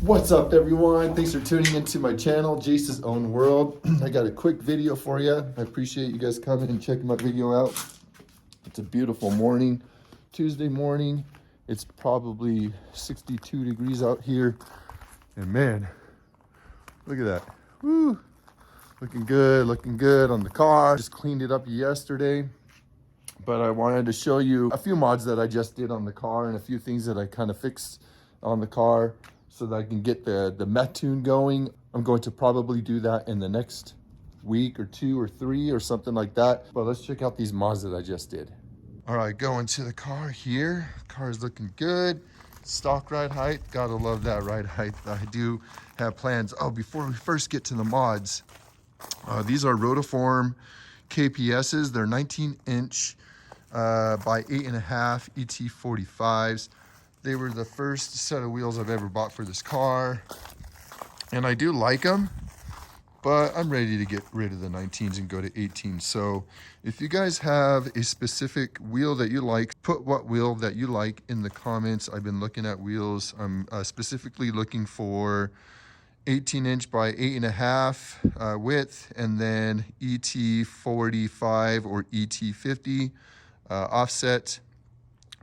What's up, everyone? Thanks for tuning into my channel, Jace's Own World. I got a quick video for you. I appreciate you guys coming and checking my video out. It's a beautiful morning, Tuesday morning. It's probably 62 degrees out here. And man, look at that. Woo! Looking good on the car. Just cleaned it up yesterday. But I wanted to show you a few mods that I just did on the car and a few things that I kind of fixed on the car so that I can get the Meth tune going. I'm going to probably do that in the next week or 2 or 3 or something like that. But let's check out these mods that I just did. All right, going to the car here. Car is looking good. Stock ride height, gotta love that ride height. I do have plans. Oh, before we first get to the mods, these are rotiform KPSs. They're 19-inch by 8.5 ET45s. They were the first set of wheels I've ever bought for this car. And I do like them, but I'm ready to get rid of the 19s and go to 18s. So if you guys have a specific wheel that you like, put what wheel that you like in the comments. I've been looking at wheels. I'm specifically looking for 18-inch by 8.5 width, and then ET45 or ET50 offset.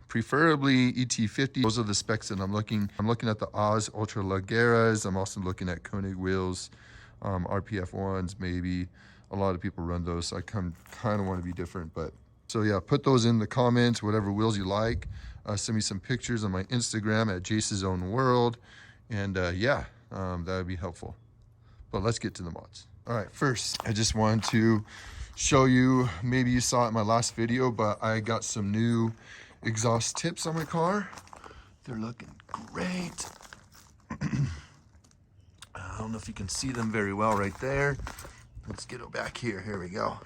Preferably ET50. Those are the specs that I'm looking. I'm looking at the Oz Ultra Lagueras. I'm also looking at Koenig wheels, RPF ones maybe. A lot of people run those, so I kind of want to be different. But so yeah, put those in the comments, whatever wheels you like. Send me some pictures on my Instagram at Jace's Own World, and yeah, that would be helpful. But let's get to the mods. All right, first I just wanted to show you. Maybe you saw it in my last video, but I got some new exhaust tips on my car. They're looking great. I don't know if you can see them very well right there. Let's get it back here. Here we go.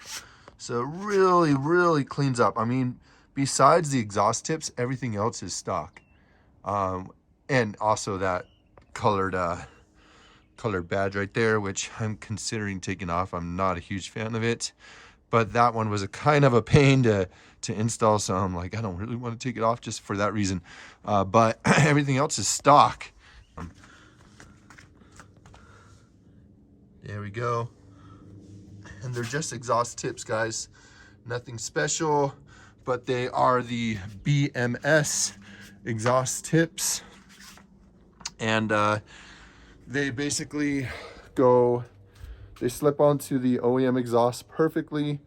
So really cleans up. I mean, besides the exhaust tips, everything else is stock. And also that colored badge right there, which I'm considering taking off. I'm not a huge fan of it, but that one was a kind of a pain to install, so I'm like, I don't really want to take it off just for that reason. But everything else is stock. There we go. And they're just exhaust tips, guys. Nothing special, but they are the BMS exhaust tips. And they basically they slip onto the OEM exhaust perfectly.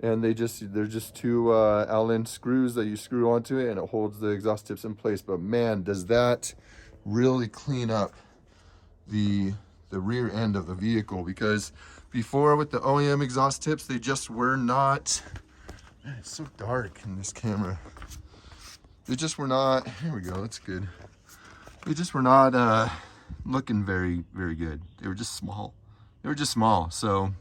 And they're just two Allen screws that you screw onto it, and it holds the exhaust tips in place. But man, does that really clean up the rear end of the vehicle, because before with the OEM exhaust tips, they just were not, man, it's so dark in this camera. They just were not, here we go, that's good. They just were not looking very good. They were just small. So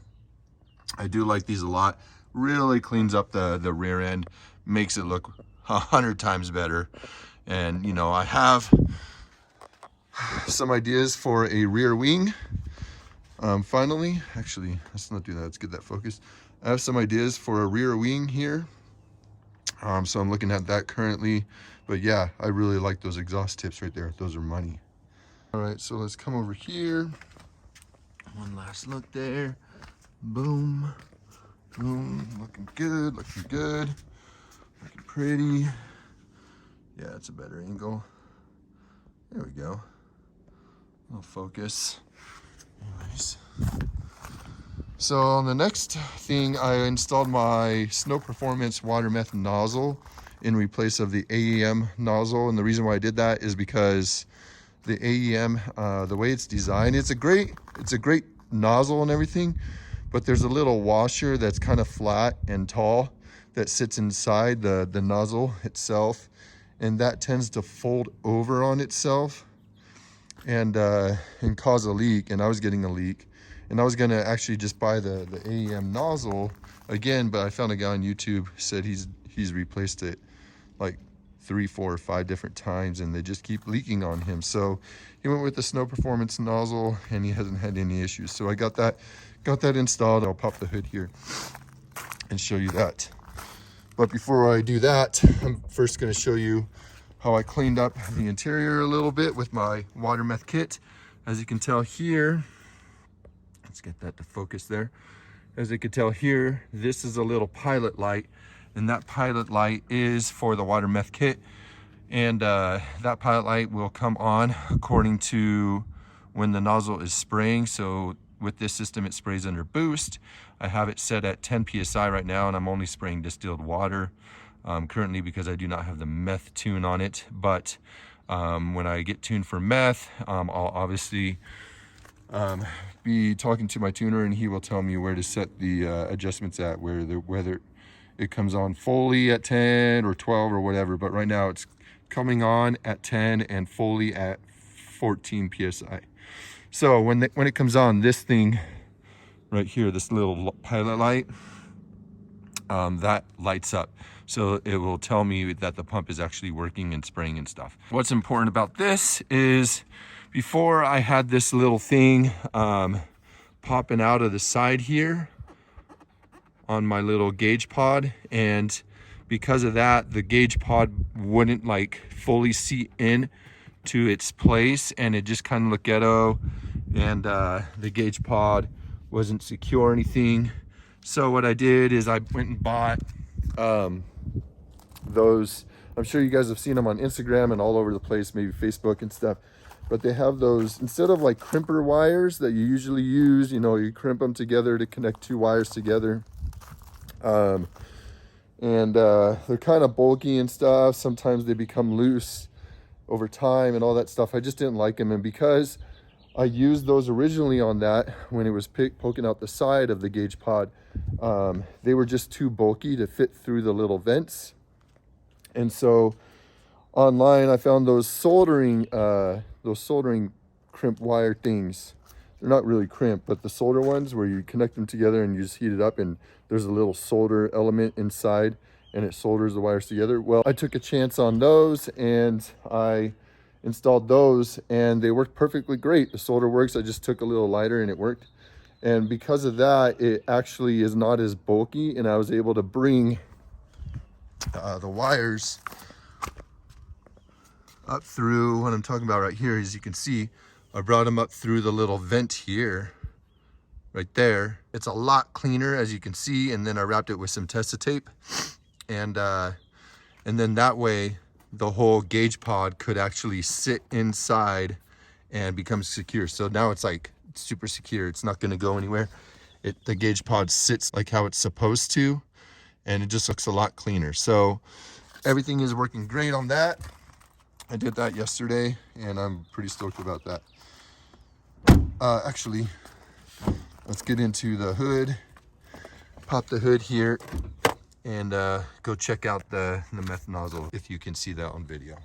I do like these a lot. Really cleans up the rear end, makes it look 100 times better. And you know, I have some ideas for a rear wing. Finally, actually, let's not do that. Let's get that focused. I have some ideas for a rear wing here. So I'm looking at that currently. But yeah, I really like those exhaust tips right there. Those are money. All right, so let's come over here. One last look there. Boom. Boom, looking good, looking pretty. Yeah, it's a better angle. There we go. I'll focus. Nice. So on the next thing, I installed my Snow Performance Water Meth nozzle in replace of the AEM nozzle. And the reason why I did that is because the AEM, the way it's designed, it's a great nozzle and everything, but there's a little washer that's kind of flat and tall that sits inside the nozzle itself, and that tends to fold over on itself and cause a leak. And I was getting a leak, and I was gonna actually just buy the AEM nozzle again, but I found a guy on YouTube said he's replaced it like 3, 4, or 5 different times, and they just keep leaking on him. So he went with the Snow Performance nozzle, and he hasn't had any issues. So I got that installed. I'll pop the hood here and show you that. But before I do that, I'm first going to show you how I cleaned up the interior a little bit with my water meth kit. As you can tell here, let's get that to focus there. As you can tell here, this is a little pilot light, and that pilot light is for the water meth kit. And that pilot light will come on according to when the nozzle is spraying. So with this system, it sprays under boost. I have it set at 10 PSI right now, and I'm only spraying distilled water currently because I do not have the meth tune on it. But when I get tuned for meth, I'll obviously be talking to my tuner, and he will tell me where to set the adjustments at, whether it comes on fully at 10 or 12 or whatever. But right now it's coming on at 10 and fully at 14 PSI. So when it comes on, this thing right here, this little pilot light, that lights up. So it will tell me that the pump is actually working and spraying and stuff. What's important about this is, before I had this little thing popping out of the side here on my little gauge pod, and because of that, the gauge pod wouldn't like fully seat in to its place, and it just kind of looked ghetto, and the gauge pod wasn't secure or anything. So what I did is I went and bought those. I'm sure you guys have seen them on Instagram and all over the place, maybe Facebook and stuff. But they have those, instead of like crimper wires that you usually use, you know, you crimp them together to connect two wires together. They're kind of bulky and stuff. Sometimes they become loose over time and all that stuff. I just didn't like them. And because I used those originally on that, when it was poking out the side of the gauge pod, they were just too bulky to fit through the little vents. And so online I found those soldering crimp wire things. They're not really crimp, but the solder ones where you connect them together and you just heat it up, and there's a little solder element inside and it solders the wires together. Well, I took a chance on those and I installed those, and they worked perfectly great. The solder works. I just took a little lighter and it worked. And because of that, it actually is not as bulky, and I was able to bring the wires up through. What I'm talking about right here, as you can see, I brought them up through the little vent here, right there. It's a lot cleaner, as you can see, and then I wrapped it with some Tessa tape, and then that way the whole gauge pod could actually sit inside and become secure. So now it's like super secure. It's not going to go anywhere. The gauge pod sits like how it's supposed to, and it just looks a lot cleaner. So everything is working great on that. I did that yesterday, and I'm pretty stoked about that. Actually, let's get into the hood. Pop the hood here and go check out the meth nozzle, if you can see that on video.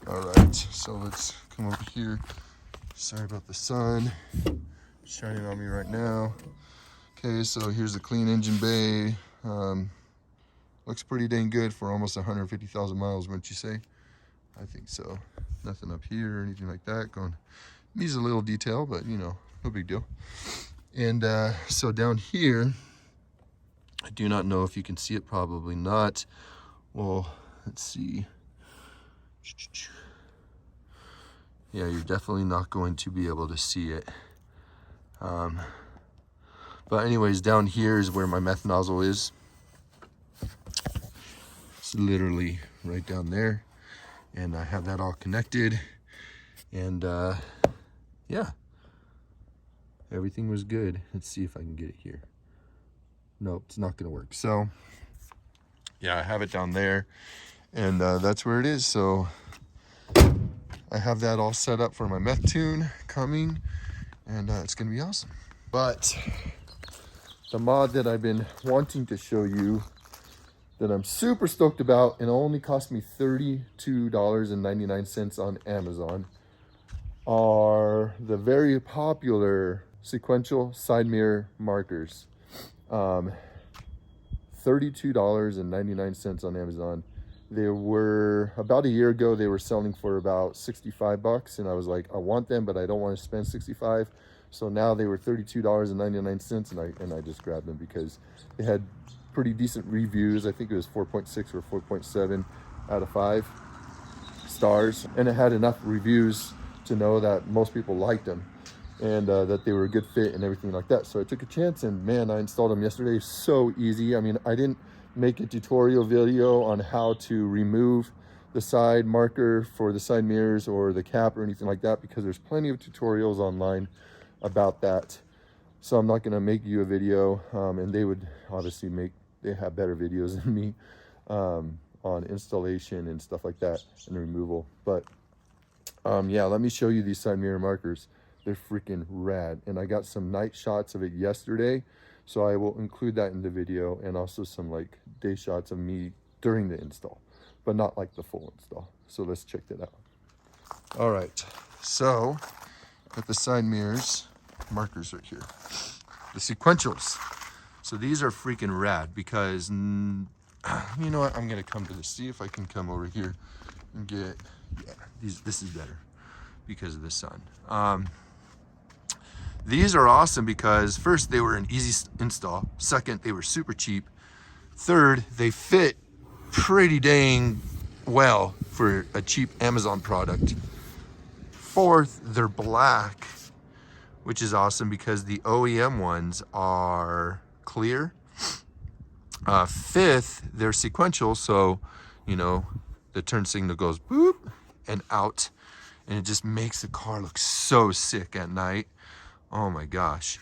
All right, so let's come over here. Sorry about the sun shining on me right now. Okay, so here's the clean engine bay. Looks pretty dang good for almost 150,000 miles, wouldn't you say? I think so. Nothing up here or anything like that. Needs a little detail, but you know, no big deal. And so down here, I do not know if you can see it, probably not. Well, let's see. Yeah, you're definitely not going to be able to see it. But anyways, down here is where my meth nozzle is. It's literally right down there. And I have that all connected. And yeah, everything was good. Let's see if I can get it here. Nope, it's not gonna work. So yeah, I have it down there, and that's where it is. So I have that all set up for my meth tune coming, and it's gonna be awesome. But the mod that I've been wanting to show you, that I'm super stoked about, and it only cost me $32.99 on Amazon, are the very popular Sequential side mirror markers. $32.99 on Amazon. They were, about a year ago, they were selling for about 65 bucks, and I was like, I want them, but I don't want to spend 65. So now they were $32.99, and I just grabbed them because they had pretty decent reviews. I think it was 4.6 or 4.7 out of 5. stars, and it had enough reviews to know that most people liked them, and that they were a good fit and everything like that. So I took a chance, and man, I installed them yesterday. So easy. I mean, I didn't make a tutorial video on how to remove the side marker for the side mirrors or the cap or anything like that, because there's plenty of tutorials online about that. So I'm not going to make you a video, and they would obviously they have better videos than me on installation and stuff like that and removal. But yeah, let me show you these side mirror markers. They're freaking rad, and I got some night shots of it yesterday, so I will include that in the video, and also some like day shots of me during the install, but not like the full install. So let's check that out. All right, so got the side mirrors markers right here, the sequentials. So these are freaking rad, because you know what, I'm gonna come to this, see if I can come over here and get, yeah, this is better because of the sun. These are awesome because first, they were an easy install. Second, they were super cheap. Third, they fit pretty dang well for a cheap Amazon product. Fourth, they're black, which is awesome because the OEM ones are clear. Fifth, they're sequential, so you know the turn signal goes boop and out, and it just makes the car look so sick at night. Oh my gosh.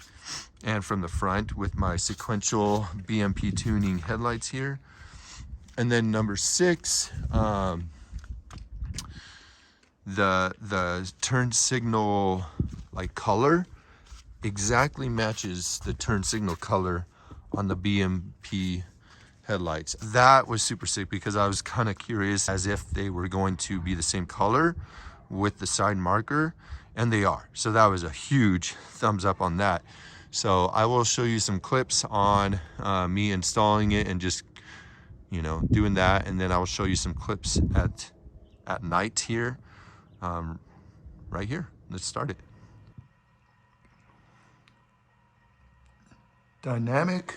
And from the front with my sequential BMP tuning headlights here. And then number 6, the turn signal like color exactly matches the turn signal color on the BMP headlights. That was super sick because I was kind of curious as if they were going to be the same color with the side marker, and they are. So that was a huge thumbs up on that. So I will show you some clips on me installing it and just, you know, doing that, and then I will show you some clips at night here, right here. Let's start it. Dynamic.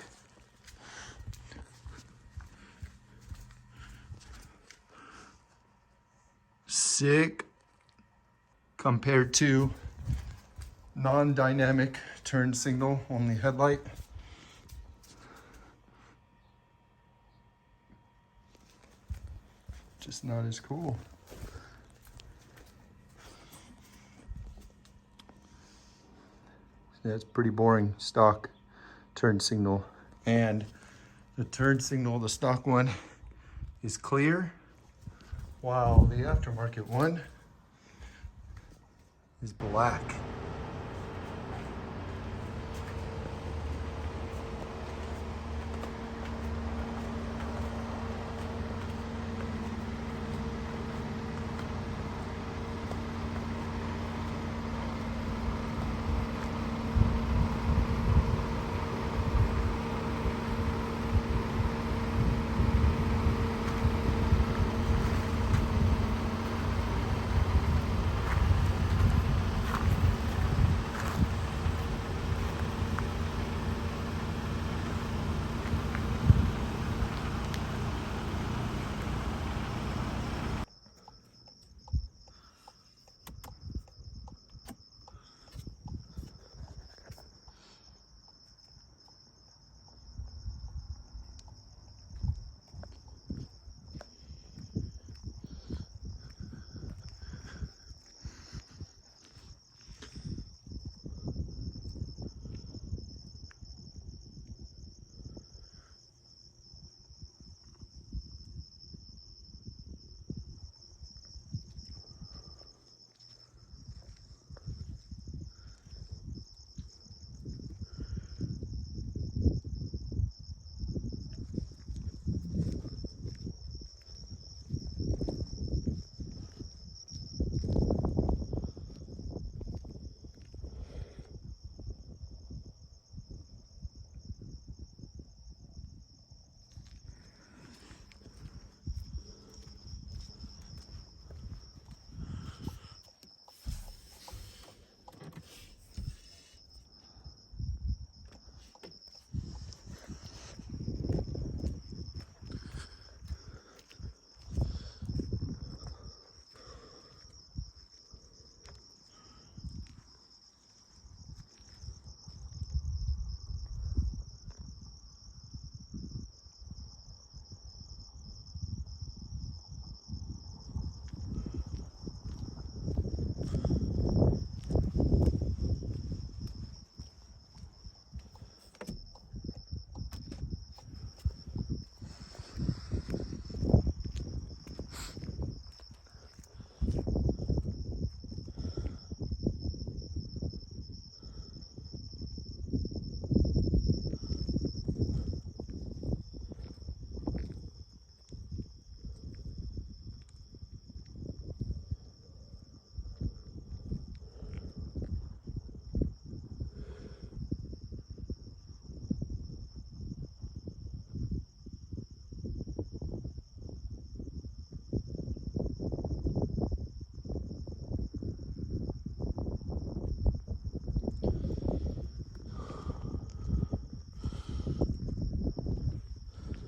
Sick compared to non-dynamic turn signal only headlight. Just not as cool. Yeah, it's pretty boring stock turn signal, and the turn signal, the stock one, is clear, while the aftermarket one is black.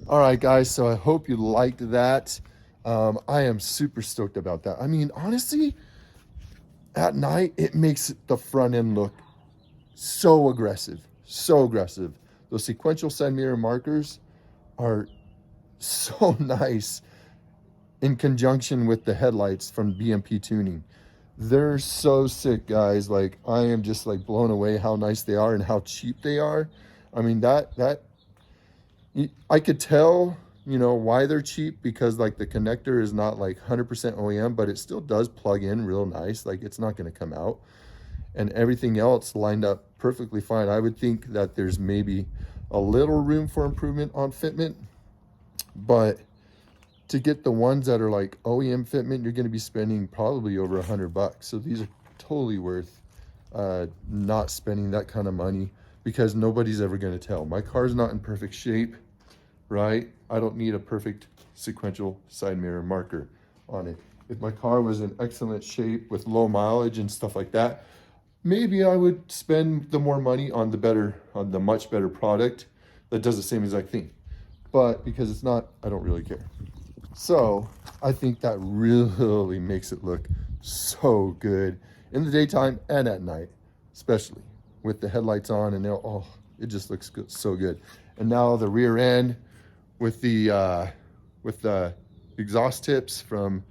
All right, guys, so I hope you liked that. I am super stoked about that. I mean, honestly, at night, it makes the front end look so aggressive, so aggressive. Those sequential side mirror markers are so nice in conjunction with the headlights from BMP Tuning. They're so sick, guys. Like, I am just like blown away how nice they are and how cheap they are. I mean, I could tell, you know, why they're cheap, because like the connector is not like 100% OEM, but it still does plug in real nice. Like, it's not going to come out, and everything else lined up perfectly fine. I would think that there's maybe a little room for improvement on fitment, but to get the ones that are like OEM fitment, you're going to be spending probably over $100. So these are totally worth not spending that kind of money, because nobody's ever going to tell. My car's not in perfect shape, right? I don't need a perfect sequential side mirror marker on it. If my car was in excellent shape with low mileage and stuff like that, maybe I would spend the more money on the much better product that does the same exact thing. But because it's not, I don't really care. So I think that really makes it look so good in the daytime and at night, especially with the headlights on, and oh, it just looks good, so good. And now the rear end with the exhaust tips from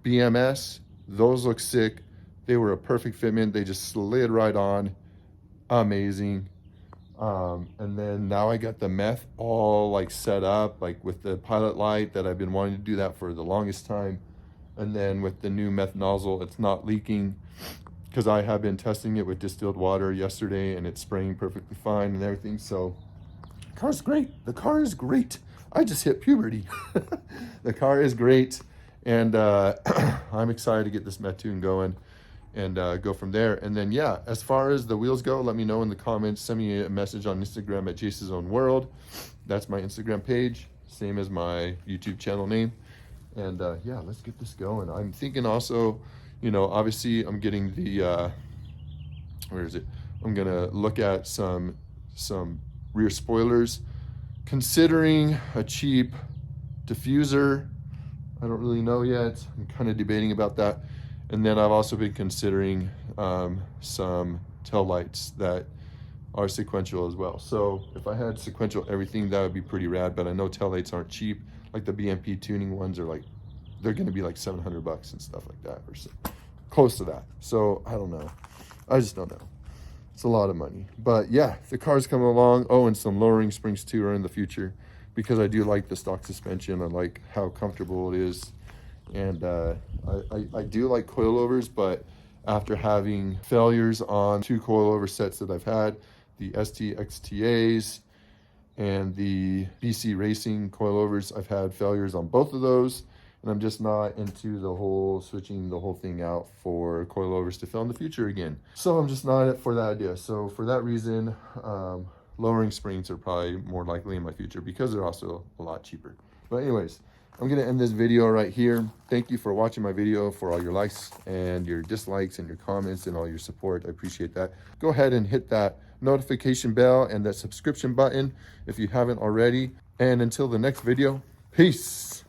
BMS, those look sick. They were a perfect fitment. They just slid right on. Amazing. And then now I got the Meth all like set up, like with the pilot light that I've been wanting to do that for the longest time. And then with the new Meth nozzle, it's not leaking, because I have been testing it with distilled water yesterday and it's spraying perfectly fine and everything. So the car's great. The car is great. I just hit puberty. The car is great. And I'm excited to get this Meth tune going and go from there. And then, yeah, as far as the wheels go, let me know in the comments. Send me a message on Instagram at Jace's Own World. That's my Instagram page, same as my YouTube channel name. And yeah, let's get this going. I'm thinking also, you know, obviously I'm getting the where is it? I'm gonna look at some rear spoilers, considering a cheap diffuser. I don't really know yet. I'm kind of debating about that. And then I've also been considering some tail lights that are sequential as well. So if I had sequential everything, that would be pretty rad. But I know tail lights aren't cheap. Like the BMP tuning ones are like, they're going to be like $700 and stuff like that, or so, close to that. So I don't know. I just don't know. It's a lot of money. But yeah, the car's coming along. Oh, and some lowering springs too are in the future, because I do like the stock suspension. I like how comfortable it is. And I do like coilovers, but after having failures on 2 coilover sets that I've had, the ST-XTAs and the BC Racing coilovers, I've had failures on both of those, and I'm just not into the whole switching the whole thing out for coilovers to fail in the future again. So I'm just not for that idea. So for that reason, lowering springs are probably more likely in my future, because they're also a lot cheaper. But anyways, I'm going to end this video right here. Thank you for watching my video, for all your likes and your dislikes and your comments and all your support. I appreciate that. Go ahead and hit that notification bell and that subscription button if you haven't already. And until the next video, peace.